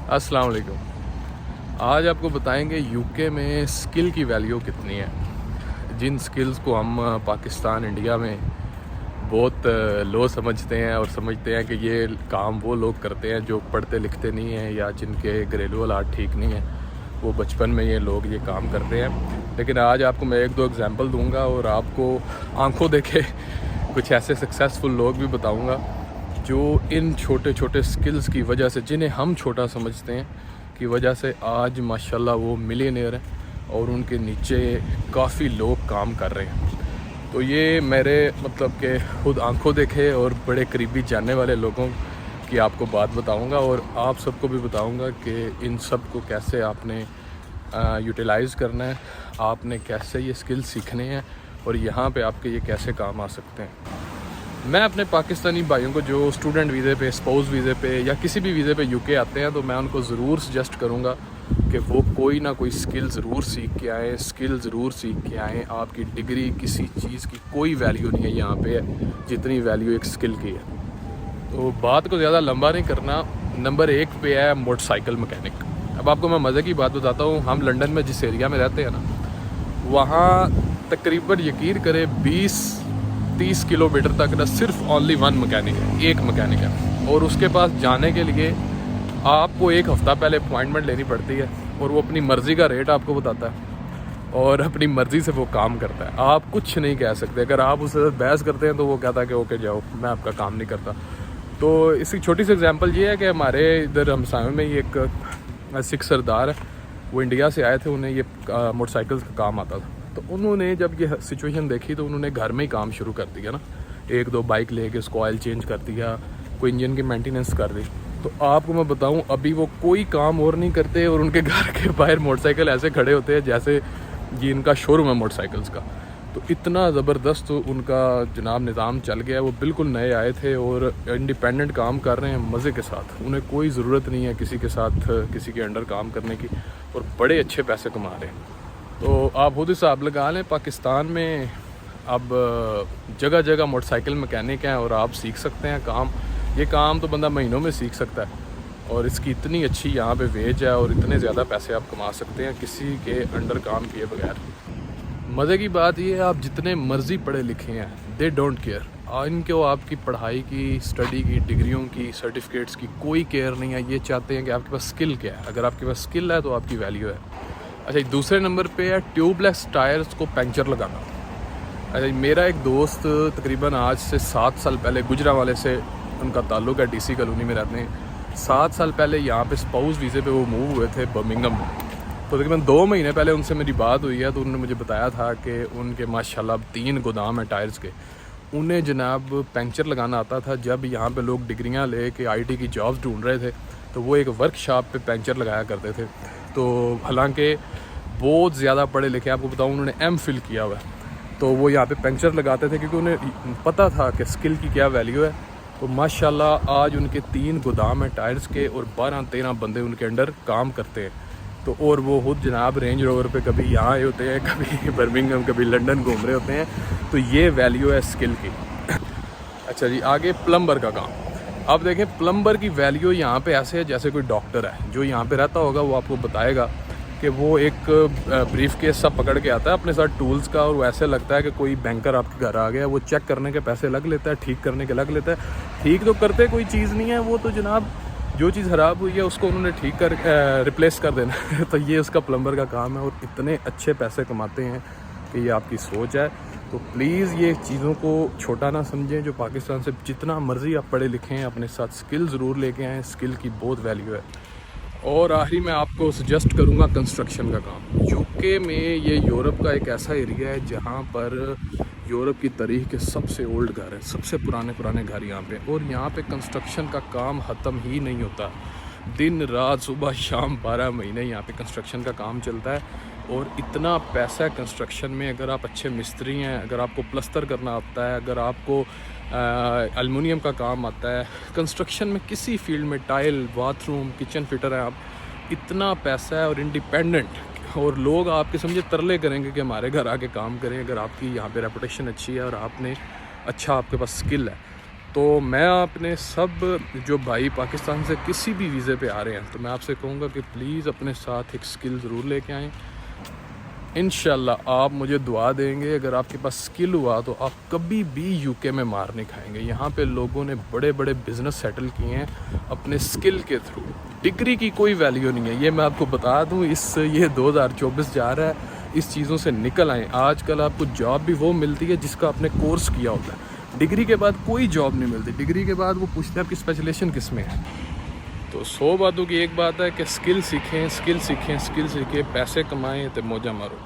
अस्सलाम वालेकुम। आज आपको बताएंगे यूके में स्किल की वैल्यू कितनी है। जिन स्किल्स को हम पाकिस्तान इंडिया में बहुत लो समझते हैं और समझते हैं कि ये काम वो लोग करते हैं जो पढ़ते लिखते नहीं हैं या जिनके घरेलू हालात ठीक नहीं हैं, वो बचपन में ये लोग ये काम करते हैं। लेकिन आज आपको मैं एक दो एग्जांपल दूंगा और आपको आंखों देखे कुछ ऐसे सक्सेसफुल लोग भी बताऊंगा जो इन छोटे छोटे स्किल्स की वजह से, जिन्हें हम छोटा समझते हैं, की वजह से आज माशाल्लाह वो मिलियनेयर हैं और उनके नीचे काफ़ी लोग काम कर रहे हैं। तो ये मेरे मतलब कि खुद आंखों देखे और बड़े करीबी जानने वाले लोगों की आपको बात बताऊंगा और आप सबको भी बताऊंगा कि इन सब को कैसे आपने यूटिलाइज़ करना है, आपने कैसे ये स्किल सीखने हैं और यहाँ पे आपके ये कैसे काम आ सकते हैं। मैं अपने पाकिस्तानी भाइयों को जो स्टूडेंट वीज़े पे, स्पाउस वीज़े पे या किसी भी वीज़े पे यूके आते हैं, तो मैं उनको ज़रूर सजेस्ट करूँगा कि वो कोई ना कोई स्किल ज़रूर सीख के आएँ, स्किल ज़रूर सीख के आएँ। आपकी डिग्री किसी चीज़ की कोई वैल्यू नहीं है यहाँ पे जितनी वैल्यू एक स्किल की है। तो बात को ज़्यादा लंबा नहीं करना, नंबर 1 पे है मोटरसाइकिल मैकेनिक। अब आपको मैं मज़े की बात बताता हूँ। हम लंदन में जिस एरिया में रहते हैं ना, वहाँ तकरीबन यकीन करें 20-30 किलोमीटर तक ना सिर्फ ओनली वन मैकेनिक है, एक मैकेनिक है। और उसके पास जाने के लिए आपको एक हफ़्ता पहले अपॉइंटमेंट लेनी पड़ती है और वो अपनी मर्ज़ी का रेट आपको बताता है और अपनी मर्ज़ी से वो काम करता है। आप कुछ नहीं कह सकते। अगर आप उससे बहस करते हैं तो वो कहता है कि ओके जाओ, मैं आपका काम नहीं करता। तो इसकी छोटी सी एग्जांपल ये है कि हमारे इधर हमसाये में ये एक सिख सरदार है, वो इंडिया से आए थे, उन्हें ये मोटरसाइकिल का काम आता था। तो उन्होंने जब ये सिचुएशन देखी तो उन्होंने घर में ही काम शुरू कर दिया ना, 1-2 बाइक लेके उसको ऑयल चेंज कर दिया, कोई इंजन की मेंटेनेंस कर दी। तो आपको मैं बताऊं, अभी वो कोई काम और नहीं करते और उनके घर के बाहर मोटरसाइकिल ऐसे खड़े होते हैं जैसे ये इनका शोरूम है मोटरसाइकिल्स का। तो इतना ज़बरदस्त उनका जनाब निज़ाम चल गया। वो बिल्कुल नए आए थे और इंडिपेंडेंट काम कर रहे हैं मज़े के साथ। उन्हें कोई ज़रूरत नहीं है किसी के साथ, किसी के अंडर काम करने की, और बड़े अच्छे पैसे कमा रहे हैं। तो आप खुद हिसाब लगा लें, पाकिस्तान में अब जगह जगह मोटरसाइकिल मैकेनिक हैं और आप सीख सकते हैं काम। ये काम तो बंदा महीनों में सीख सकता है और इसकी इतनी अच्छी यहाँ पे वेज है और इतने ज़्यादा पैसे आप कमा सकते हैं किसी के अंडर काम किए बगैर। मज़े की बात ये है, आप जितने मर्ज़ी पढ़े लिखे हैं, दे डोंट केयर। इनको आपकी पढ़ाई की, स्टडी की, डिग्रियों की, सर्टिफिकेट्स की कोई केयर नहीं है। ये चाहते हैं कि आपके पास स्किल क्या है। अगर आपके पास स्किल है तो आपकी वैल्यू है। अच्छा, दूसरे नंबर पे है ट्यूबलेस टायर्स को पंक्चर लगाना। अच्छा, मेरा एक दोस्त तकरीबन आज से 7 साल पहले, गुजरांवाले से उनका ताल्लुक़ है, डीसी कॉलोनी में रहते हैं। 7 साल पहले यहाँ पे स्पाउस वीज़े पे वो मूव हुए थे बर्मिंघम में। तो तकरीबन 2 महीने पहले उनसे मेरी बात हुई है, तो उन्होंने मुझे बताया था कि उनके माशाल्लाह 3 गोदाम हैं टायर्स के। उन्हें जनाब पंक्चर लगाना आता था। जब यहाँ पे लोग डिग्रियाँ ले के IT की जॉब्स ढूंढ रहे थे तो वो एक वर्कशॉप पे पंक्चर लगाया करते थे। तो हालांकि बहुत ज़्यादा पढ़े लिखे, आपको बताऊँ उन्होंने MPhil किया हुआ है, तो वो यहाँ पे पंक्चर लगाते थे क्योंकि उन्हें पता था कि स्किल की क्या वैल्यू है। तो माशाल्लाह आज उनके 3 गोदाम हैं टायर्स के और 12-13 बंदे उनके अंडर काम करते हैं। तो और वो खुद जनाब रेंज रोवर पे कभी यहाँ आए होते हैं, कभी बर्मिंघम, कभी लंदन घूम रहे होते हैं। तो ये वैल्यू है स्किल की। अच्छा जी, आगे प्लम्बर का काम। अब देखें, प्लम्बर की वैल्यू यहाँ पे ऐसे है जैसे कोई डॉक्टर है। जो यहाँ पे रहता होगा वो आपको बताएगा कि वो एक ब्रीफ केस सा पकड़ के आता है अपने साथ टूल्स का, और वो ऐसे लगता है कि कोई बैंकर आपके घर आ गया। वो चेक करने के पैसे लग लेता है, ठीक करने के लग लेता है। ठीक तो करते कोई चीज़ नहीं है, वो तो जनाब जो चीज़ ख़राब हुई है उसको उन्होंने ठीक कर रिप्लेस कर देना तो ये उसका प्लम्बर का काम है और इतने अच्छे पैसे कमाते हैं कि ये आपकी सोच है। तो प्लीज़ ये चीज़ों को छोटा ना समझें। जो पाकिस्तान से जितना मर्ज़ी आप पढ़े लिखे हैं, अपने साथ स्किल ज़रूर लेके आएँ। स्किल की बहुत वैल्यू है। और आखिरी में आपको सजेस्ट करूँगा कंस्ट्रक्शन का काम। यूके में ये यूरोप का एक ऐसा एरिया है जहाँ पर यूरोप की तारीख के सबसे ओल्ड घर है, सबसे पुराने घर यहाँ पे। और यहाँ पे कंस्ट्रक्शन का काम ख़त्म ही नहीं होता। दिन रात, सुबह शाम, 12 महीने यहाँ पे कंस्ट्रक्शन का काम चलता है। और इतना पैसा है कंस्ट्रक्शन में। अगर आप अच्छे मिस्त्री हैं, अगर आपको प्लस्तर करना आता है, अगर आपको एल्युमिनियम का काम आता है, कंस्ट्रक्शन में किसी फील्ड में, टाइल, बाथरूम, किचन फिटर हैं आप, इतना पैसा है और इंडिपेंडेंट। और लोग आपके समझे तरले करेंगे कि हमारे घर आके काम करें, अगर आपकी यहाँ पे रेपुटेशन अच्छी है और आपने अच्छा, आपके पास स्किल है। تو میں اپنے سب جو بھائی پاکستان سے کسی بھی ویزے پہ آ رہے ہیں تو میں آپ سے کہوں گا کہ پلیز اپنے ساتھ ایک سکل ضرور لے کے آئیں. انشاءاللہ آپ مجھے دعا دیں گے اگر آپ کے پاس سکل ہوا تو آپ کبھی بھی یو کے میں مار نہیں کھائیں گے. یہاں پہ لوگوں نے بڑے بڑے بزنس سیٹل کیے ہیں اپنے سکل کے تھرو. ڈگری کی کوئی ویلیو نہیں ہے, یہ میں آپ کو بتا دوں. یہ 2024 جا رہا ہے, اس چیزوں سے نکل آئیں. آج کل آپ کو جاب بھی وہ ملتی ہے جس کا آپ نے کورس کیا ہوتا ہے. ڈگری کے بعد کوئی جاب نہیں ملتی. ڈگری کے بعد وہ پوچھتے ہیں آپ کی اسپیشلیشن کس میں ہے. تو 100 باتوں کی ایک بات ہے کہ سکل سیکھیں, پیسے کمائیں تو موجہ مارو.